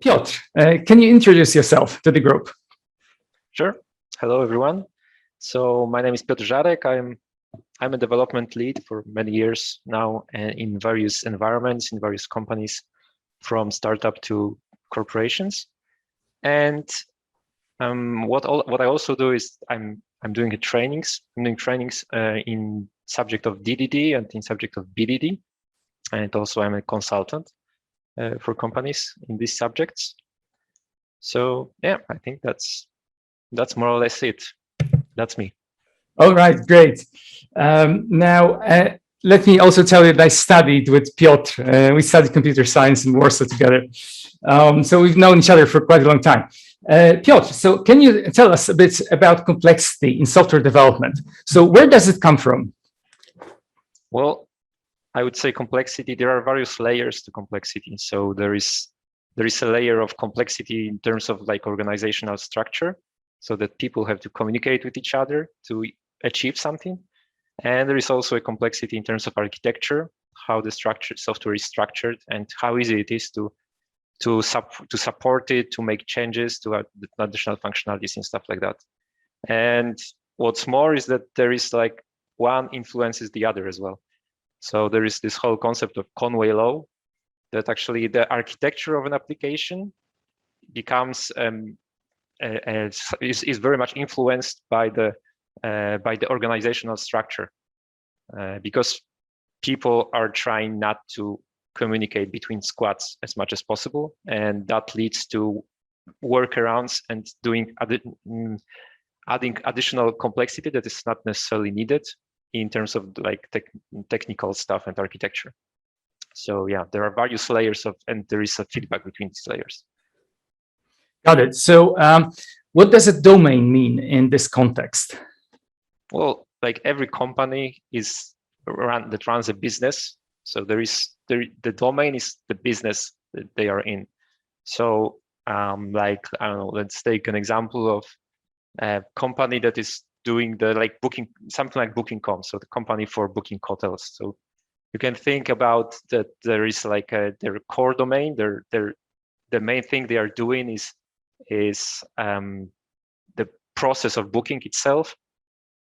Piotr, can you introduce yourself to the group? Sure. Hello, everyone. So my name is Piotr Żarek. I'm a development lead for many years now in various environments, in various companies, from startup to corporations. And what I also do is I'm doing trainings. I'm doing trainings in subject of DDD and in subject of BDD, and also I'm a consultant for companies in these subjects. So yeah, I think that's more or less it. That's me. All right, great. Now, let me also tell you that I studied with Piotr. We studied computer science in Warsaw together. So we've known each other for quite a long time. Piotr, so can you tell us a bit about complexity in software development? So where does it come from? Well, I would say complexity, there are various layers to complexity. So there is a layer of complexity in terms of like organizational structure, so that people have to communicate with each other to achieve something. And there is also a complexity in terms of architecture, how the software is structured and how easy it is to support it, to make changes to additional functionalities and stuff like that. And what's more is that there is like one influences the other as well. So there is this whole concept of Conway law, that actually the architecture of an application becomes is very much influenced by the organizational structure, because people are trying not to communicate between squads as much as possible, and that leads to workarounds and adding additional complexity that is not necessarily needed in terms of like technical stuff and architecture. So yeah, there are various layers and there is a feedback between these layers. Got it. So what does a domain mean in this context? Well, like every company that runs a business. So the domain is the business that they are in. So like, I don't know, let's take an example of a company that is doing booking, something like booking.com. So the company for booking hotels. So you can think about that there is like their core domain. The main thing they are doing is the process of booking itself.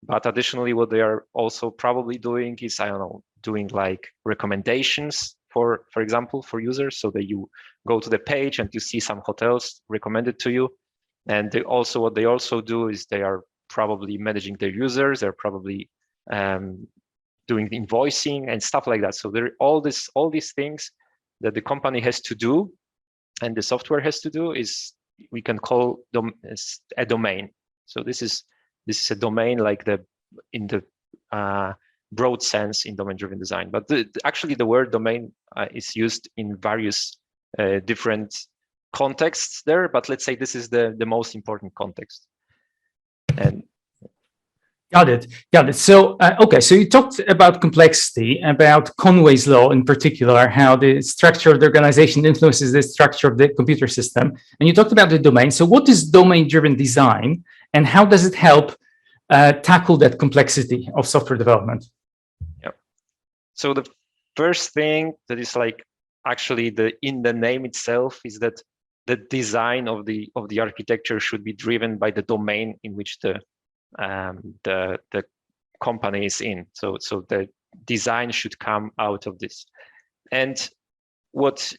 But additionally, what they are also probably doing is, I don't know, doing like recommendations for example, for users, so that you go to the page and you see some hotels recommended to you. And what they also do is they are probably managing their users. They're probably doing the invoicing and stuff like that. So there are all these things that the company has to do and the software has to do is we can call them a domain. So this is a domain like in the broad sense in domain-driven design. But actually the word domain is used in various different contexts there. But let's say this is the most important context. And Got it. So, okay, so you talked about complexity, about Conway's law in particular, how the structure of the organization influences the structure of the computer system. And you talked about the domain. So what is domain-driven design and how does it help tackle that complexity of software development? Yeah. So the first thing that is like actually in the name itself is that the design of the architecture should be driven by the domain in which the company is in. So the design should come out of this. And what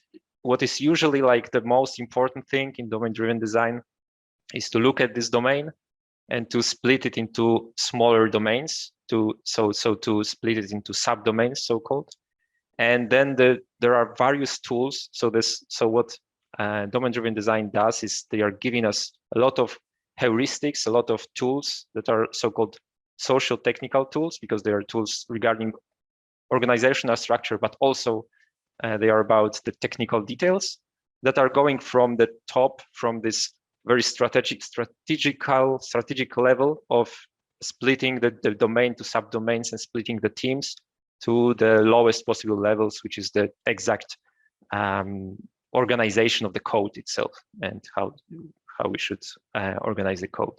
is usually like the most important thing in domain-driven design is to look at this domain and to split it into smaller domains, to split it into subdomains, so-called. And then there are various tools. So what domain-driven design does is they are giving us a lot of heuristics, a lot of tools that are so-called social technical tools, because they are tools regarding organizational structure, but also they are about the technical details that are going from the top, from this very strategic level of splitting the domain to subdomains and splitting the teams to the lowest possible levels, which is the exact organization of the code itself and how we should organize the code.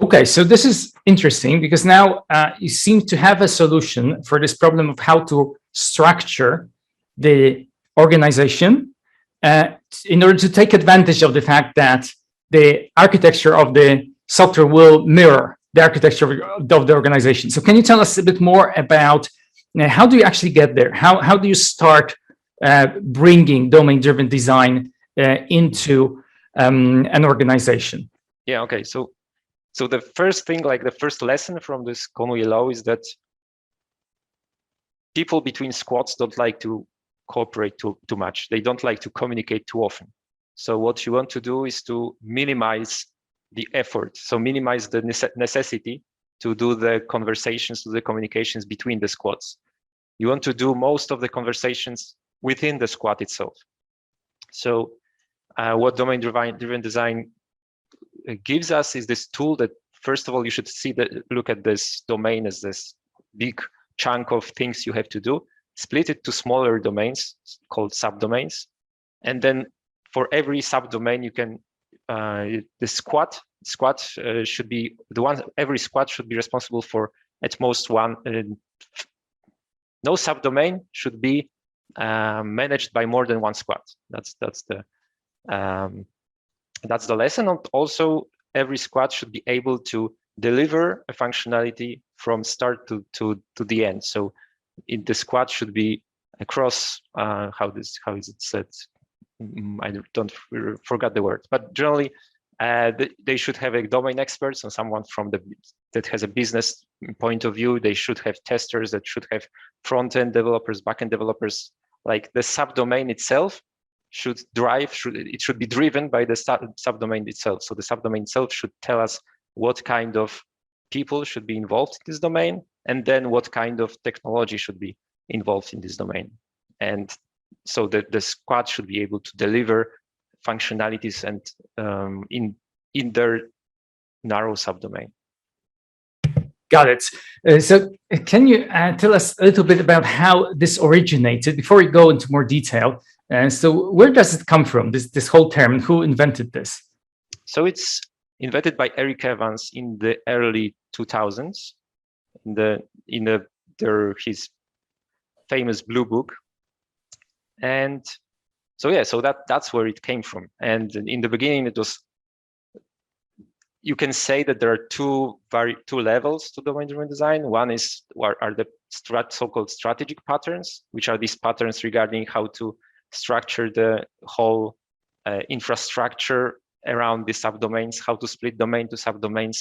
Okay, so this is interesting because now you seem to have a solution for this problem of how to structure the organization in order to take advantage of the fact that the architecture of the software will mirror the architecture of the organization. So can you tell us a bit more about how do you actually get there? How do you start bringing domain-driven design into an organization? Yeah, okay. So the first thing, like the first lesson from this Conway law is that people between squads don't like to cooperate too much. They don't like to communicate too often. So what you want to do is to minimize the effort. So minimize the necessity to do the conversations, to the communications between the squads. You want to do most of the conversations within the squad itself. So what domain-driven design gives us is this tool that, first of all, you should look at this domain as this big chunk of things you have to do, split it to smaller domains called subdomains. And then for every subdomain, you can, the squad should be the one, every squad should be responsible for at most one, no subdomain should be managed by more than one squad. That's the lesson. And also, every squad should be able to deliver a functionality from start to the end. So the squad should be across how is it said? I don't forget the word, but generally they should have a domain expert, so someone from that has a business point of view. They should have testers, that should have front-end developers, back-end developers. Like the subdomain itself should be driven by the subdomain itself. So the subdomain itself should tell us what kind of people should be involved in this domain, and then what kind of technology should be involved in this domain. And so the squad should be able to deliver functionalities and in their narrow subdomain. Got it. So can you tell us a little bit about how this originated before we go into more detail? So where does it come from, this whole term, and who invented this? So it's invented by Eric Evans in the early 2000s, in his famous Blue Book. And so yeah, so that's where it came from. And in the beginning, it was, you can say that there are two levels to domain-driven design. One are the so-called strategic patterns, which are these patterns regarding how to structure the whole infrastructure around the subdomains, how to split domain to subdomains,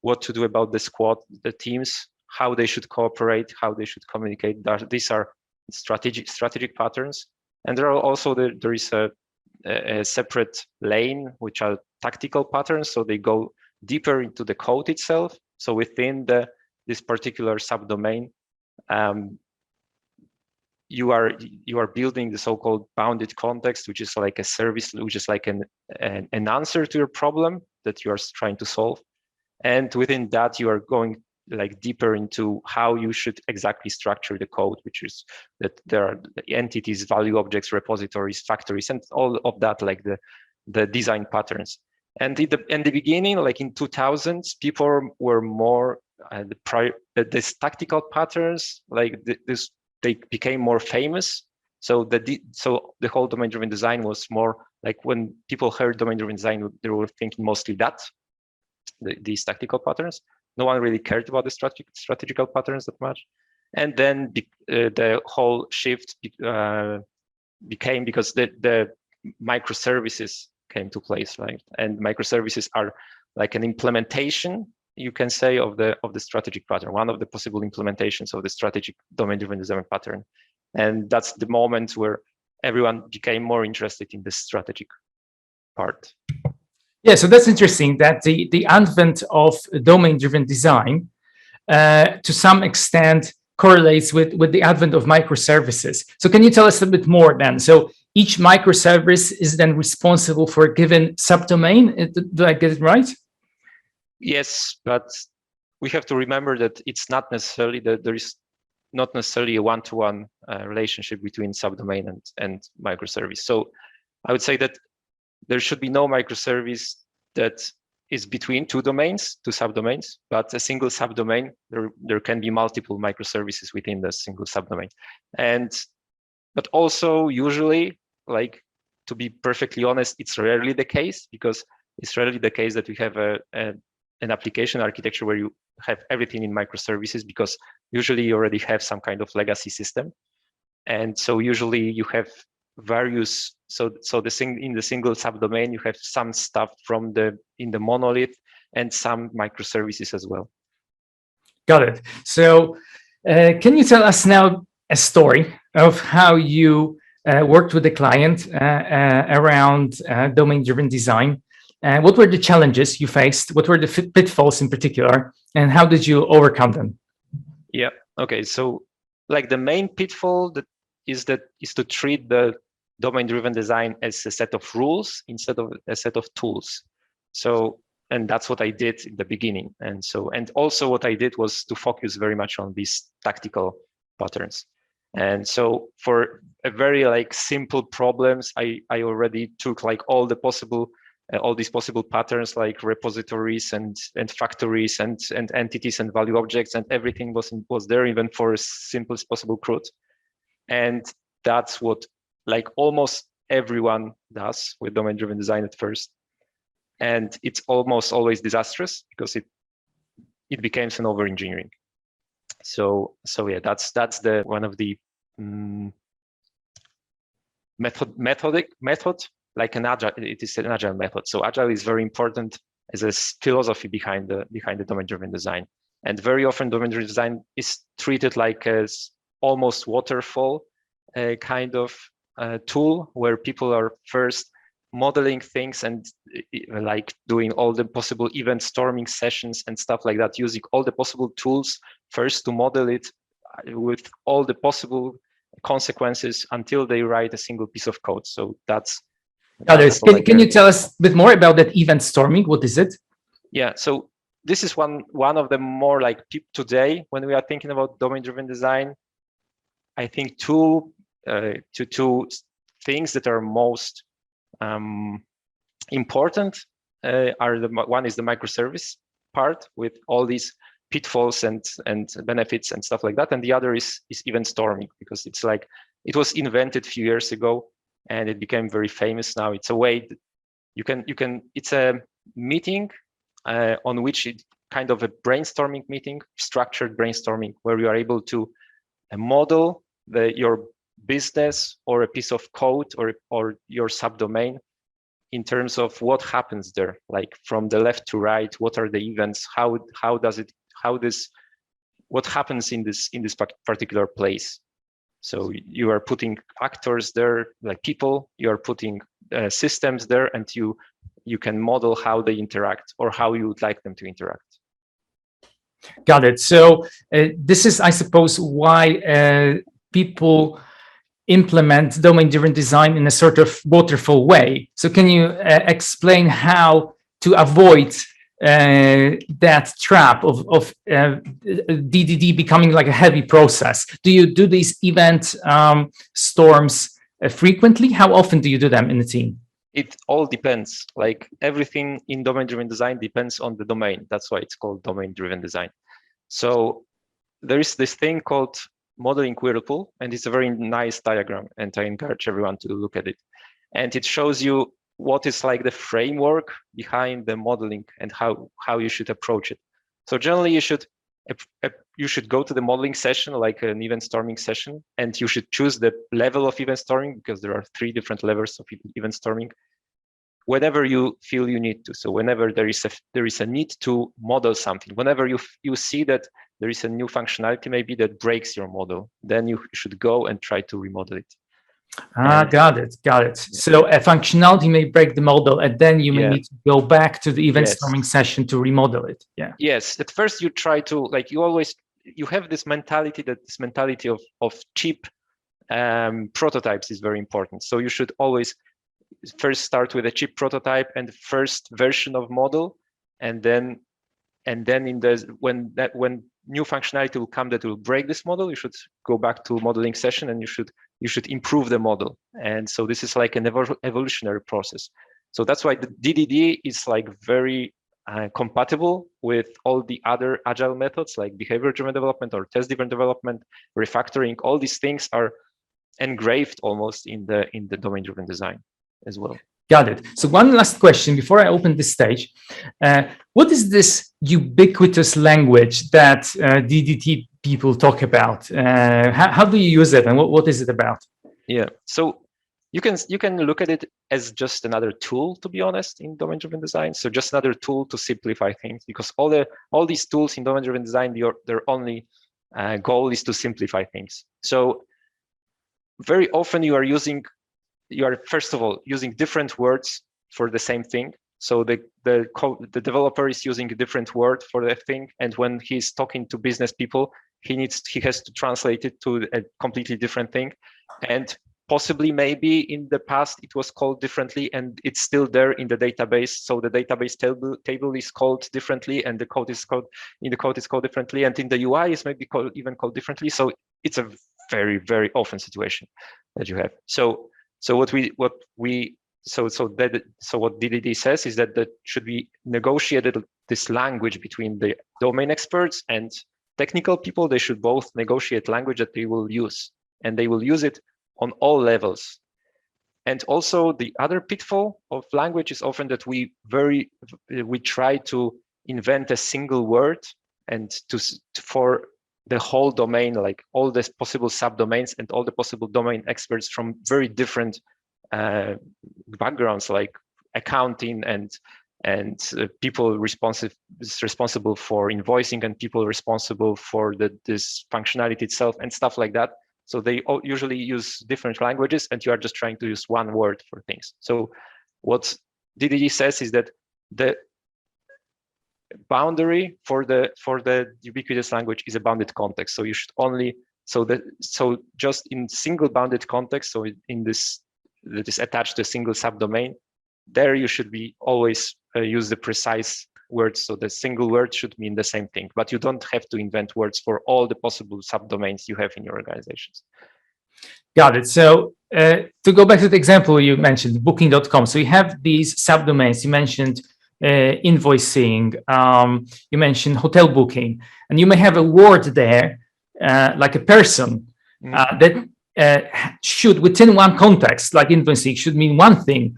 what to do about the squad, the teams, how they should cooperate, how they should communicate. These are strategic patterns. And there are also there is a separate lane, which are tactical patterns. So they go deeper into the code itself. So within this particular subdomain, you are building the so-called bounded context, which is like a service, which is like an answer to your problem that you are trying to solve. And within that, you are going like deeper into how you should exactly structure the code, which is that there are entities, value objects, repositories, factories, and all of that, like the design patterns. And in the beginning, like in 2000s, people were more the tactical patterns, like they became more famous. So the whole domain-driven design was more like, when people heard domain-driven design, they were thinking mostly that these tactical patterns. No one really cared about the strategical patterns that much. And then the whole shift became because the microservices came to place, right? And microservices are like an implementation, you can say, of the strategic pattern, one of the possible implementations of the strategic domain-driven design pattern. And that's the moment where everyone became more interested in the strategic part. Yeah, so that's interesting that the advent of domain-driven design to some extent correlates with the advent of microservices. So can you tell us a bit more then? So each microservice is then responsible for a given subdomain. Do I get it right? Yes, but we have to remember that it's not necessarily that there is not necessarily a one-to-one relationship between subdomain and microservice. So I would say that there should be no microservice that is between two subdomains, but a single subdomain, there can be multiple microservices within the single subdomain. But also usually, like to be perfectly honest, it's rarely the case, because it's rarely the case that we have an application architecture where you have everything in microservices, because usually you already have some kind of legacy system. And so usually you have various, so in the single subdomain, you have some stuff in the monolith and some microservices as well. Got it. So can you tell us now a story of how you worked with the client around domain-driven design? What were the challenges you faced? What were the pitfalls in particular? And how did you overcome them? Yeah, okay. So like the main pitfall is to treat the domain-driven design as a set of rules instead of a set of tools. So, and that's what I did in the beginning. And also what I did was to focus very much on these tactical patterns. And so for a very like simple problems, I already took like all these possible patterns like repositories and factories and entities and value objects, and everything was there, even for as simple as possible CRUD. And that's what like almost everyone does with domain-driven design at first. And it's almost always disastrous because it becomes an over-engineering. So yeah, that's the one of the method, like an agile. It is an agile method. So agile is very important as a philosophy behind the domain-driven design. And very often domain-driven design is treated like as almost waterfall kind of tool, where people are first modeling things and like doing all the possible event storming sessions and stuff like that, using all the possible tools first to model it with all the possible consequences until they write a single piece of code. So that's Can you tell us a bit more about that event storming? What is it? Yeah, so this is one of the more like today when we are thinking about domain-driven design. I think two things that are most important are one is the microservice part with all these pitfalls and benefits and stuff like that, and the other is event storming, because it's like it was invented a few years ago and it became very famous now. It's a way you can it's a meeting on which it's kind of a brainstorming meeting, structured brainstorming, where you are able to model your business or a piece of code or your subdomain in terms of what happens there, like from the left to right, what are the events, what happens in this particular place. So you are putting actors there, like people, you are putting systems there, and you can model how they interact or how you would like them to interact. Got it. So this is, I suppose, why people implement domain-driven design in a sort of waterfall way. So can you explain how to avoid that trap of DDD becoming like a heavy process? Do you do these event storms frequently? How often do you do them in the team? It all depends. Like everything in domain-driven design depends on the domain. That's why it's called domain-driven design. So there is this thing called modeling whirlpool, and it's a very nice diagram, and I encourage everyone to look at it. And it shows you what is like the framework behind the modeling and how you should approach it. So generally you should go to the modeling session, like an event storming session, and you should choose the level of event storming, because there are 3 different levels of event storming, whenever you feel you need to. So whenever there is a need to model something, whenever you see that there is a new functionality maybe that breaks your model, then you should go and try to remodel it. Got it. Yeah. So a functionality may break the model, and then you may need to go back to the event storming session to remodel it. Yeah. Yes. At first, you try to like you have this mentality of cheap prototypes is very important. So you should always first start with a cheap prototype and first version of model, and then when new functionality will come that will break this model, you should go back to modeling session and you should improve the model. And so this is like an evolutionary process. So that's why the DDD is like very compatible with all the other agile methods like behavior-driven development or test-driven development, refactoring. All these things are engraved almost in the domain-driven design. as well. Got it. So one last question before I open this stage. What is this ubiquitous language that DDT people talk about? How do you use it, and what is it about? Yeah, so you can look at it as just another tool, to be honest, in domain-driven design. So just another tool to simplify things, because all these tools in domain-driven design, their only goal is to simplify things. So very often you are first of all using different words for the same thing. So the developer is using a different word for the thing, and when he's talking to business people, he has to translate it to a completely different thing. And possibly maybe in the past it was called differently, and it's still there in the database. So the database table is called differently, and the code is called differently, and in the UI is maybe even called differently. So it's a very, very often situation that you have. So what DDD says is that should be negotiated, this language between the domain experts and technical people. They should both negotiate language that they will use, and they will use it on all levels. And also the other pitfall of language is often that we try to invent a single word and for the whole domain, like all the possible subdomains and all the possible domain experts from very different backgrounds, like accounting and people responsible for invoicing, and people responsible for this functionality itself and stuff like that. So they usually use different languages, and you are just trying to use one word for things. So what DDD says is that the boundary for the ubiquitous language is a bounded context. So you should only so just in single bounded context. So in this that is attached to a single subdomain, there you should be always use the precise words. So the single word should mean the same thing, but you don't have to invent words for all the possible subdomains you have in your organizations. Got it. So to go back to the example you mentioned, booking.com. So you have these subdomains. You mentioned invoicing, you mentioned hotel booking, and you may have a word there, like a person, that should, within one context, like invoicing, should mean one thing,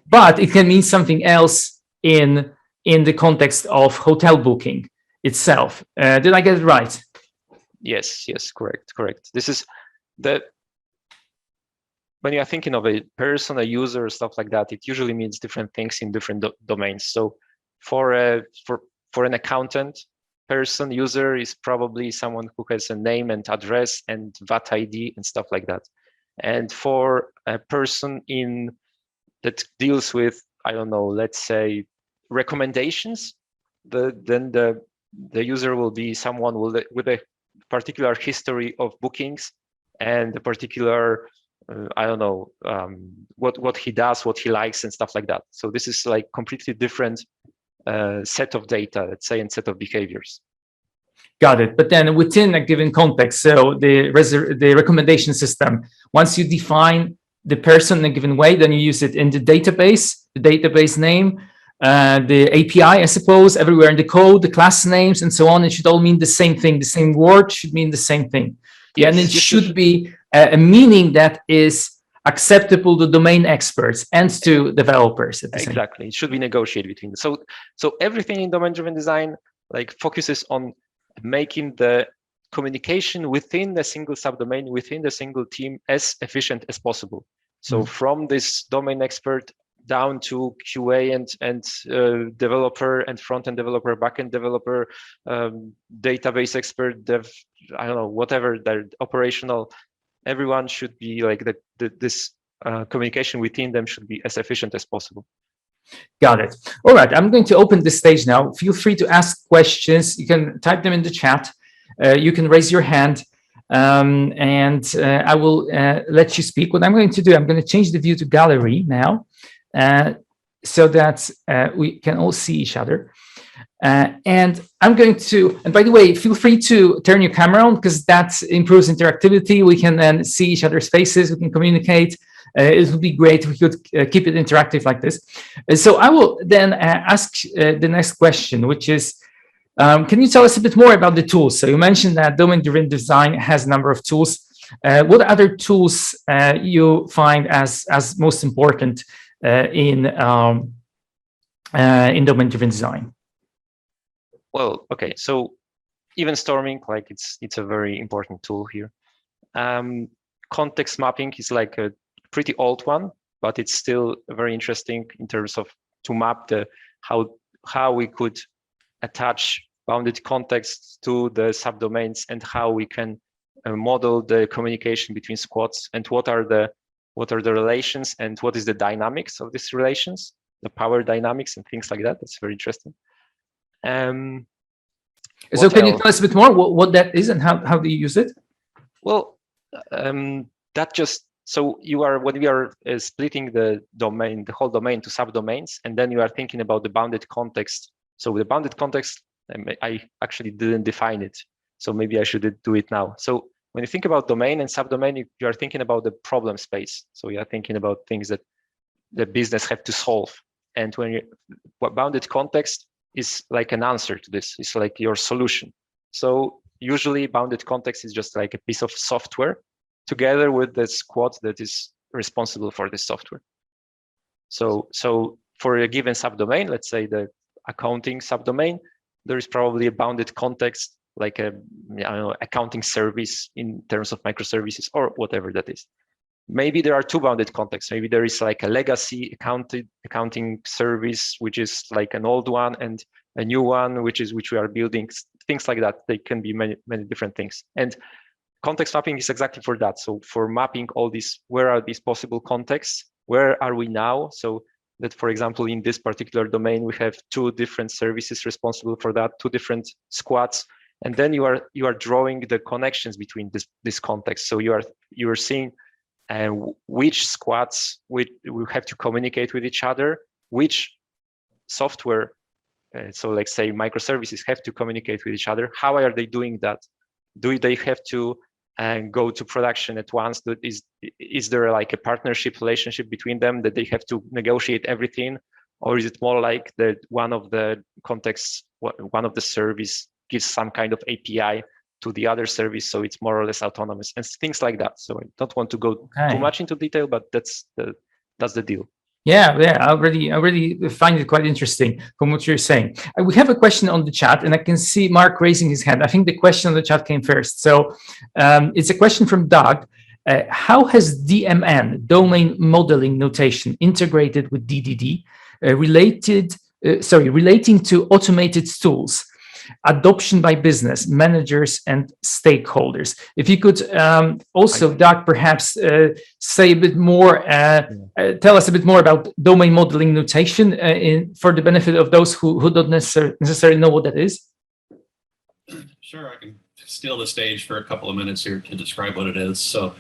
but it can mean something else in the context of hotel booking itself. Did I get it right? Yes, correct. This is when you are thinking of a person, a user, stuff like that, it usually means different things in different domains. So for an accountant, person, user is probably someone who has a name and address and VAT ID and stuff like that. And for a person that deals with, I don't know, let's say recommendations, then the user will be someone with a particular history of bookings and a particular I don't know what he does, what he likes, and stuff like that. So this is like completely different set of data, let's say, and set of behaviors. Got it. But then within a given context, so the recommendation system, once you define the person in a given way, then you use it in the database name, the API, I suppose, everywhere in the code, the class names, and so on. It should all mean the same thing. The same word should mean the same thing. Yeah, and it should be a meaning that is acceptable to domain experts and to developers at the same time. Exactly. It should be negotiated between them. So everything in domain-driven design like focuses on making the communication within the single subdomain, within the single team, as efficient as possible. So from this domain expert down to QA and developer and front-end developer, back-end developer, database expert, dev, I don't know, whatever, the operational, everyone should be like this communication within them should be as efficient as possible. Got it. All right, I'm going to open this stage now. Feel free to ask questions. You can type them in the chat. You can raise your hand, and I will let you speak. What I'm going to do, I'm going to change the view to gallery now, so that we can all see each other. And I'm going to, and by the way, feel free to turn your camera on, because that improves interactivity. We can then see each other's faces. We can communicate. It would be great if we could keep it interactive like this. So I will then ask the next question, which is, can you tell us a bit more about the tools? So you mentioned that domain-driven design has a number of tools. What other tools you find as most important in domain-driven design? Well, okay, so even storming, like it's a very important tool here. Context mapping is like a pretty old one, but it's still very interesting in terms of to map the how we could attach bounded context to the subdomains and how we can model the communication between squads and what are the relations and what is the dynamics of these relations, the power dynamics and things like that. That's very interesting. So can you tell us a bit more what that is and how do you use it? Well, that just, so you are, when we are splitting the domain, the whole domain to subdomains, and then you are thinking about the bounded context. So the bounded context, I actually didn't define it. So maybe I should do it now. So when you think about domain and subdomain, you are thinking about the problem space. So you are thinking about things that the business have to solve. And when what bounded context is like an answer to this, it's like your solution. So usually bounded context is just like a piece of software together with the squad that is responsible for this software. So for a given subdomain, let's say the accounting subdomain, there is probably a bounded context, like a accounting service in terms of microservices or whatever that is. Maybe there are two bounded contexts. Maybe there is like a legacy accounting service, which is like an old one, and a new one, which we are building, things like that. They can be many different things. And context mapping is exactly for that. So for mapping all these, where are these possible contexts? Where are we now? So that, for example, in this particular domain, we have two different services responsible for that, two different squads. And then you are drawing the connections between this context. So you are seeing which squads we have to communicate with each other, which software, so like say microservices have to communicate with each other. How are they doing that? Do they have to go to production at once? Is there like a partnership relationship between them that they have to negotiate everything? Or is it more like that one of the contexts, one of the service gives some kind of API to the other service, so it's more or less autonomous and things like that. So I don't want to go too much into detail, but that's the deal. Yeah, I already find it quite interesting from what you're saying. We have a question on the chat, and I can see Mark raising his hand. I think the question on the chat came first. So it's a question from Doug. How has DMN, domain modeling notation, integrated with DDD, relating to automated tools, adoption by business managers and stakeholders? If you could also, Doug, perhaps say a bit more, tell us a bit more about domain modeling notation for the benefit of those who don't necessarily know what that is. Sure, I can steal the stage for a couple of minutes here to describe what it is. So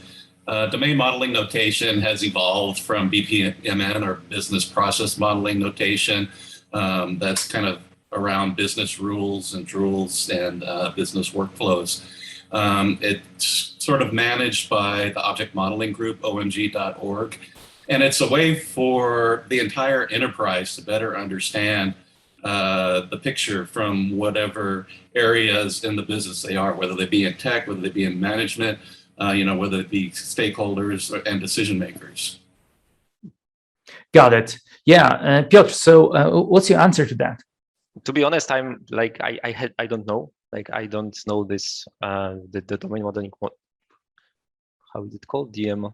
domain modeling notation has evolved from BPMN, or business process modeling notation. That's kind of around business rules and business workflows. It's sort of managed by the object modeling group, omg.org. And it's a way for the entire enterprise to better understand the picture from whatever areas in the business they are, whether they be in tech, whether they be in management, whether it be stakeholders and decision makers. Got it. Yeah, Piotr, so what's your answer to that? To be honest, I'm like, I don't know. Like, I don't know this, the domain modeling, how is it called? DM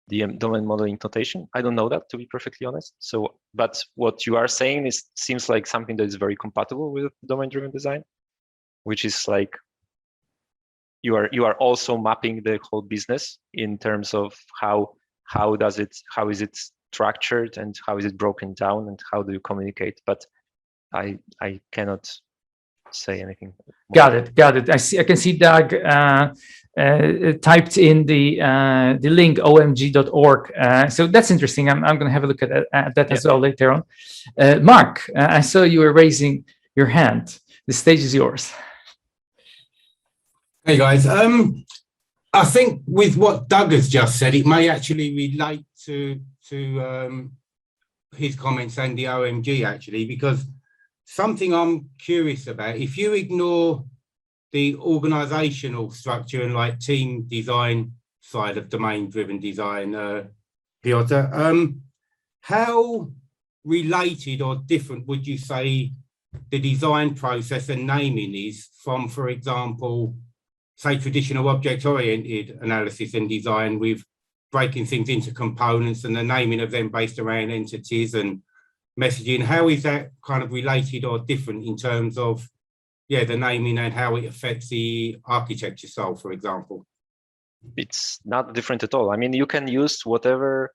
domain modeling notation. I don't know that, to be perfectly honest. So, but what you are saying seems like something that is very compatible with domain-driven design, which is like, you are also mapping the whole business in terms of how is it structured and how is it broken down and how do you communicate. But I cannot say anything more. Got it. I can see Doug typed in the link omg.org. So that's interesting. I'm going to have a look at that as well later on. Mark, I saw you were raising your hand. The stage is yours. Hey guys. I think with what Doug has just said, it may actually relate to his comments and the OMG actually, because something I'm curious about, if you ignore the organizational structure and like team design side of domain-driven design, Piotr, how related or different would you say the design process and naming is from, for example, say traditional object-oriented analysis and design with breaking things into components and the naming of them based around entities and messaging? How is that kind of related or different in terms of, yeah, the naming and how it affects the architecture style, for example? It's not different at all. I mean, you can use whatever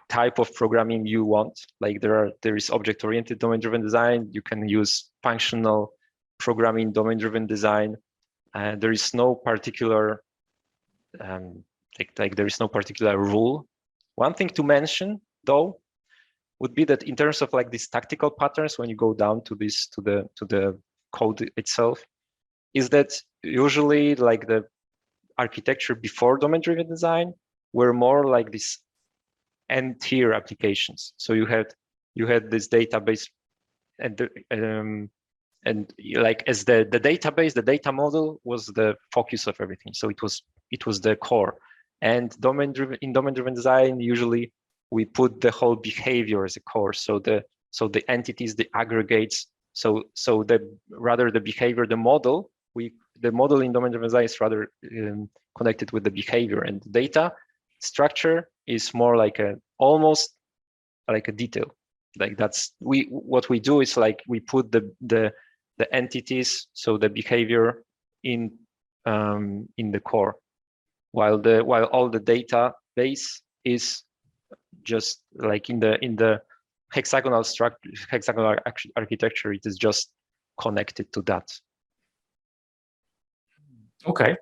type of programming you want. Like there is object-oriented domain-driven design. You can use functional programming domain-driven design. There is no particular there is no particular rule. One thing to mention though would be that in terms of like these tactical patterns, when you go down to this to the code itself, is that usually like the architecture before domain-driven design were more like these n-tier applications. So you had this database and like as the database, the data model was the focus of everything. So it was the core. And in domain-driven design, usually we put the whole behavior as a core. So the entities, the aggregates. So rather the behavior, the model in domain-driven design is rather connected with the behavior, and the data structure is more like almost like a detail. Like what we do is like we put the entities, so the behavior in the core, while all the database is just like in the hexagonal structure, hexagonal architecture. It is just connected to that. Okay.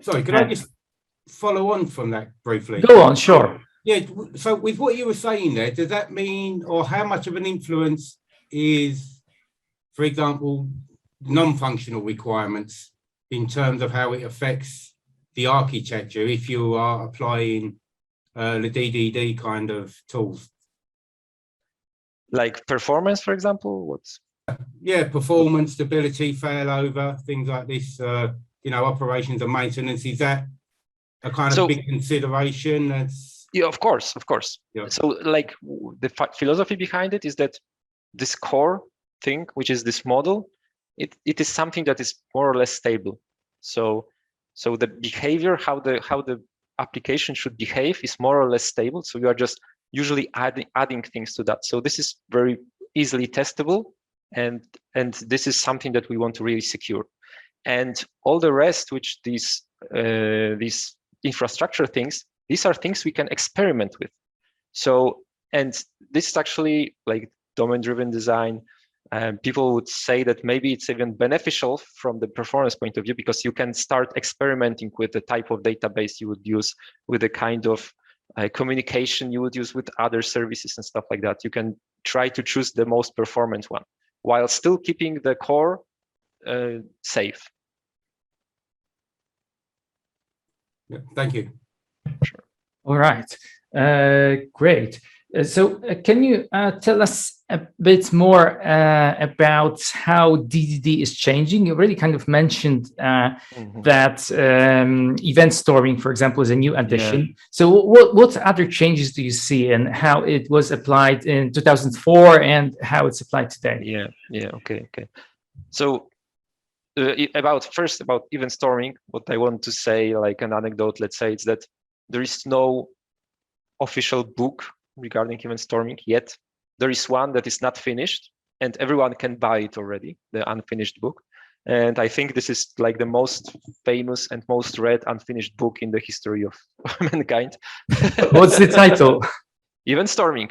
Sorry, could I just follow on from that briefly? Go on, sure. Yeah, so with what you were saying there, does that mean, or how much of an influence is, for example, non-functional requirements in terms of how it affects the architecture if you are applying the DDD kind of tools? Like performance, for example, what's? Yeah, performance, stability, failover, things like this, operations and maintenance. Is that a kind of big consideration? Yeah, of course. Yeah. So like the philosophy behind it is that this core thing, which is this model, it is something that is more or less stable. So the behavior, how the application should behave is more or less stable. So you are just usually adding things to that. So this is very easily testable, and this is something that we want to really secure. And all the rest, which these infrastructure things, these are things we can experiment with. So, and this is actually like domain-driven design. People would say that maybe it's even beneficial from the performance point of view, because you can start experimenting with the type of database you would use, with the kind of communication you would use with other services and stuff like that. You can try to choose the most performant one while still keeping the core safe. Yeah, thank you. Sure. All right, great. So can you tell us a bit more about how DDD is changing? You already kind of mentioned that event storing, for example, is a new addition. Yeah. So what other changes do you see, and how it was applied in 2004 and how it's applied today? Yeah, okay. So about event storing, what I want to say, like an anecdote, let's say, it's that there is no official book regarding event storming yet. There is one that is not finished, and everyone can buy it already, the unfinished book. And I think this is like the most famous and most read unfinished book in the history of mankind. What's the title? Event storming.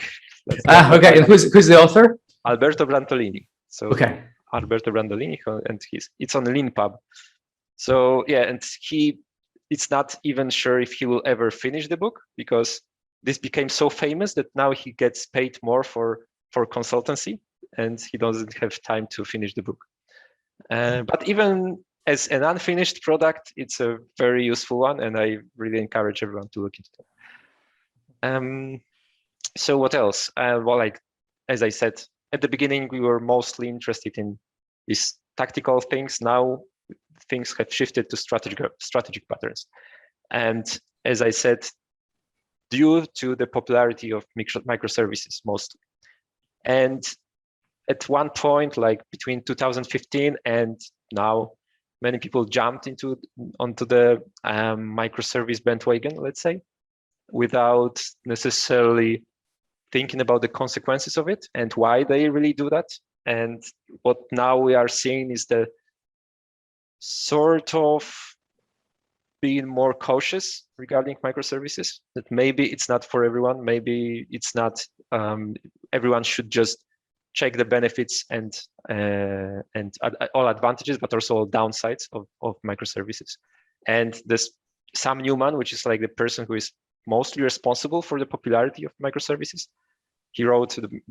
Okay, and who's the author? Alberto Brantolini. So okay. Alberto Brandolini, and it's on LeanPub. So yeah, and it's not even sure if he will ever finish the book, because this became so famous that now he gets paid more for consultancy, and he doesn't have time to finish the book. But even as an unfinished product, it's a very useful one, and I really encourage everyone to look into it. So what else? Well, like as I said at the beginning, we were mostly interested in these tactical things. Now things have shifted to strategic patterns. And as I said, due to the popularity of microservices mostly. And at one point, like between 2015 and now, many people jumped onto the microservice bandwagon, let's say, without necessarily thinking about the consequences of it and why they really do that. And what now we are seeing is the sort of being more cautious regarding microservices, that maybe it's not for everyone. Maybe it's not, everyone should just check the benefits and all advantages, but also all downsides of microservices. And this Sam Newman, which is like the person who is mostly responsible for the popularity of microservices, he wrote the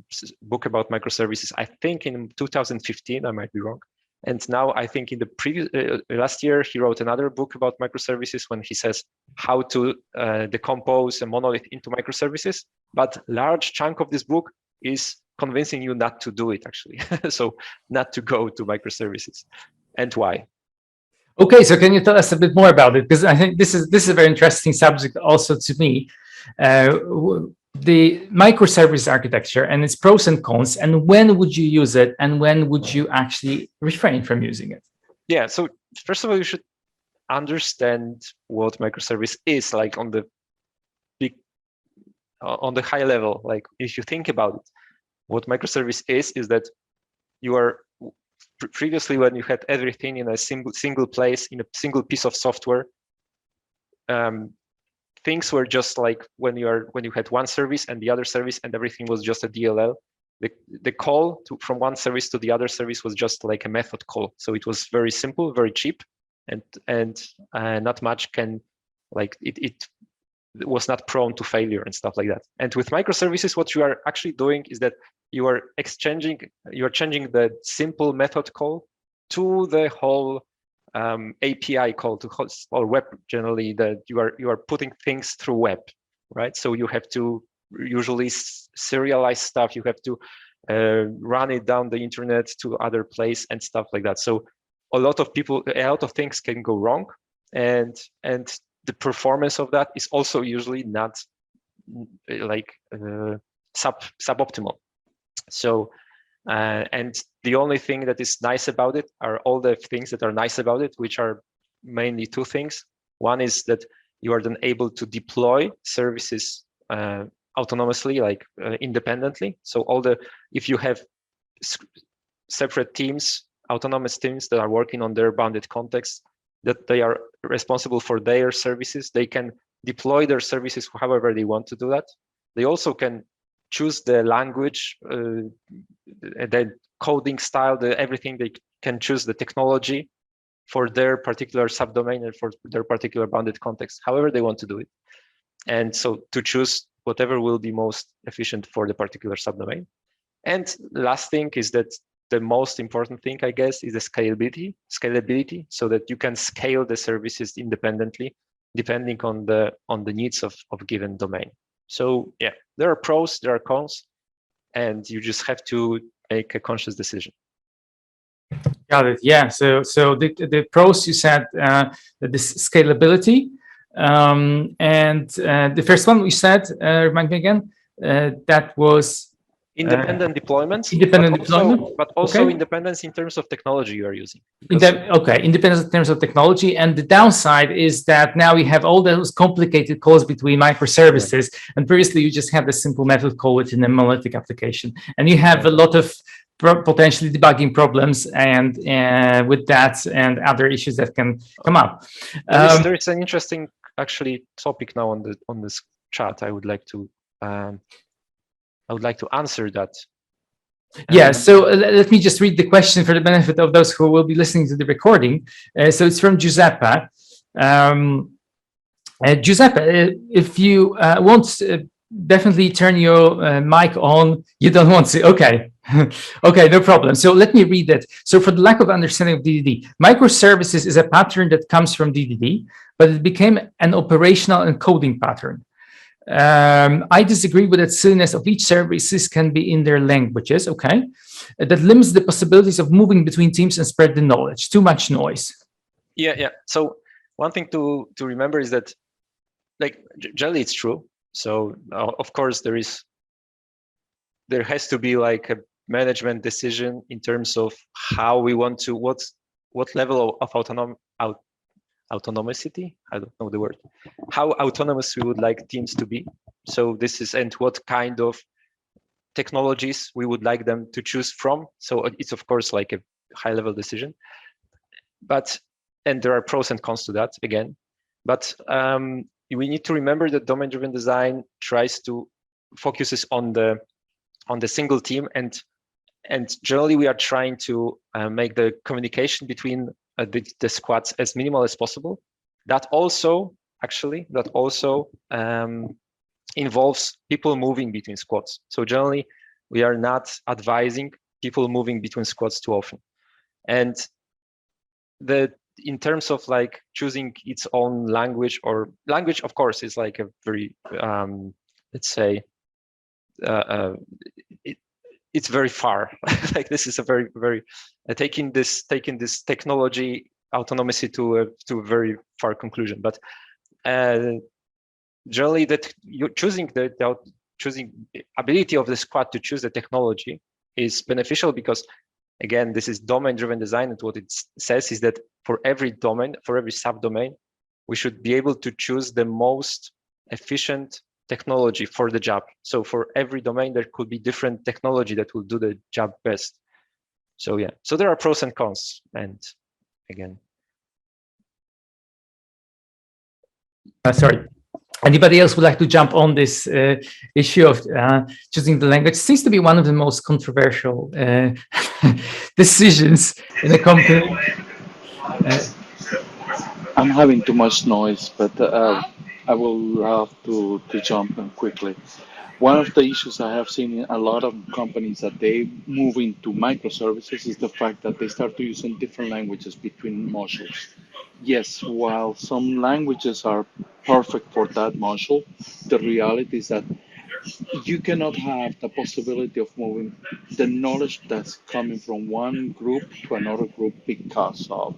book about microservices, I think in 2015, I might be wrong. And now I think in the previous, last year, he wrote another book about microservices when he says how to decompose a monolith into microservices. But large chunk of this book is convincing you not to do it, actually. So not to go to microservices. And why? Okay, so can you tell us a bit more about it? Because I think this is a very interesting subject also to me. The microservice architecture and its pros and cons, and when would you use it, and when would you actually refrain from using it? Yeah, so first of all, you should understand what microservice is, like on the high level. Like if you think about it, what microservice is that you are previously, when you had everything in a single place, in a single piece of software, things were just like when you had one service and the other service, and everything was just a DLL. The call from one service to the other service was just like a method call. So it was very simple, very cheap, and not much can, like it was not prone to failure and stuff like that. And with microservices, what you are actually doing is that you are changing the simple method call to the whole API call to host or web. Generally, that you are putting things through web, right? So you have to usually serialize stuff. You have to run it down the internet to other place and stuff like that. So a lot of things can go wrong, and the performance of that is also usually not like suboptimal. So and the only thing that is nice about it are all the things that are nice about it, which are mainly two things. One is that you are then able to deploy services autonomously, like independently. So if you have separate teams, autonomous teams that are working on their bounded context, that they are responsible for their services, they can deploy their services however they want to do that. They also can choose the language, the coding style, everything. They can choose the technology for their particular subdomain and for their particular bounded context, however they want to do it. And so to choose whatever will be most efficient for the particular subdomain. And last thing is that the most important thing, I guess, is the scalability, so that you can scale the services independently, depending on the needs of given domain. So yeah, there are pros, there are cons, and you just have to make a conscious decision. Got it. Yeah. So the pros, you said this scalability, and the first one we said, remind me again, that was independent deployments. But also okay. Independence in terms of technology you are using. Independence in terms of technology. And the downside is that now we have all those complicated calls between microservices, and previously you just had a simple method call within a monolithic application, and you have a lot of potentially debugging problems and with that and other issues that can come up. There is an interesting actually topic now on this chat. I would like to answer that. Yeah, so let me just read the question for the benefit of those who will be listening to the recording. So it's from Giuseppe. Giuseppe, if you want, definitely turn your mic on. You don't want to? Okay. Okay, no problem. So let me read that. So for the lack of understanding of DDD, microservices is a pattern that comes from DDD, but it became an operational and coding pattern. I disagree with that silliness of each services can be in their languages, okay? That limits the possibilities of moving between teams and spread the knowledge. Too much noise. Yeah. So one thing to remember is that, like, generally it's true. So of course there has to be like a management decision in terms of how we want to, what level of autonomicity, I don't know the word, how autonomous we would like teams to be. So this is, and what kind of technologies we would like them to choose from. So it's of course like a high level decision, and there are pros and cons to that again. But we need to remember that domain-driven design focuses on the single team, and generally we are trying to make the communication between the squads as minimal as possible. That also involves people moving between squads. So generally we are not advising people moving between squads too often. And in terms of like choosing its own language, or language, of course, is like a very, let's say, it's very far. Like this is a very, very taking this technology autonomy to a very far conclusion. But generally, that you're choosing the ability of the squad to choose the technology is beneficial, because again, this is domain-driven design, and what it says is that for every domain, for every subdomain, we should be able to choose the most efficient technology for the job. So for every domain, there could be different technology that will do the job best. So yeah, so there are pros and cons, and again. Sorry. Anybody else would like to jump on this issue of choosing the language? It seems to be one of the most controversial decisions in a company. I'm having too much noise, but I will have to jump in quickly. One of the issues I have seen in a lot of companies that they move into microservices is the fact that they start to using different languages between modules. Yes, while some languages are perfect for that module, the reality is that you cannot have the possibility of moving the knowledge that's coming from one group to another group because of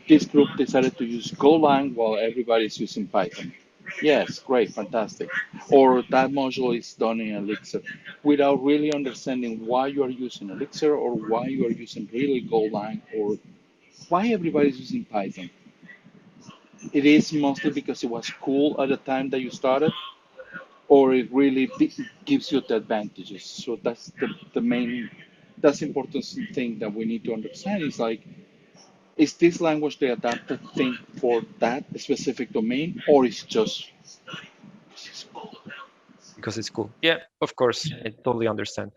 this group decided to use Golang while everybody's using Python. Yes, great, fantastic. Or that module is done in Elixir without really understanding why you are using Elixir, or why you are using really Golang, or why everybody's using Python. It is mostly because it was cool at the time that you started, or it really gives you the advantages. So that's the main, that's the important thing that we need to understand is like, is this language the adapted thing for that specific domain, or is just Because it's cool. Yeah, of course, I totally understand.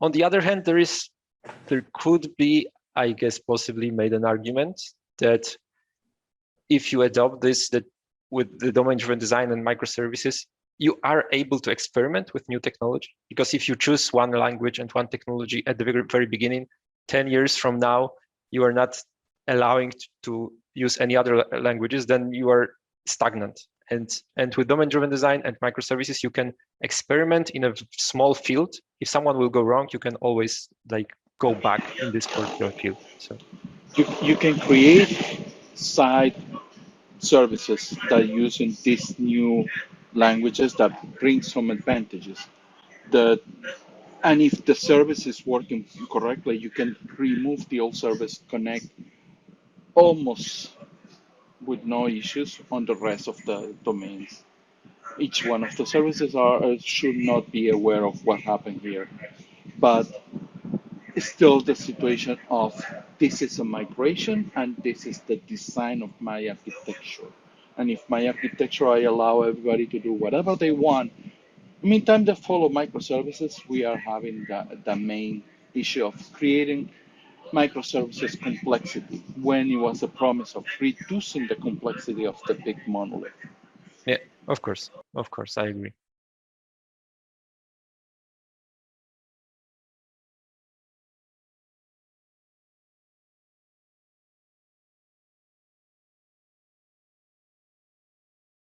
On the other hand, there could be, I guess, possibly made an argument that if you adopt this, that with the domain-driven design and microservices, you are able to experiment with new technology. Because if you choose one language and one technology at the very, very beginning, 10 years from now, you are not allowing to use any other languages, then you are stagnant. And with domain-driven design and microservices, you can experiment in a small field. If someone will go wrong, you can always like go back in this particular field. So you can create side services that using these new languages that bring some advantages. And if the service is working correctly, you can remove the old service, connect almost with no issues on the rest of the domains. Each one of the services should not be aware of what happened here, but it's still the situation of this is a migration and this is the design of my architecture. And if my architecture, I allow everybody to do whatever they want, meantime they follow microservices, we are having the main issue of creating microservices complexity when it was a promise of reducing the complexity of the big monolith. yeah, of course, I agree.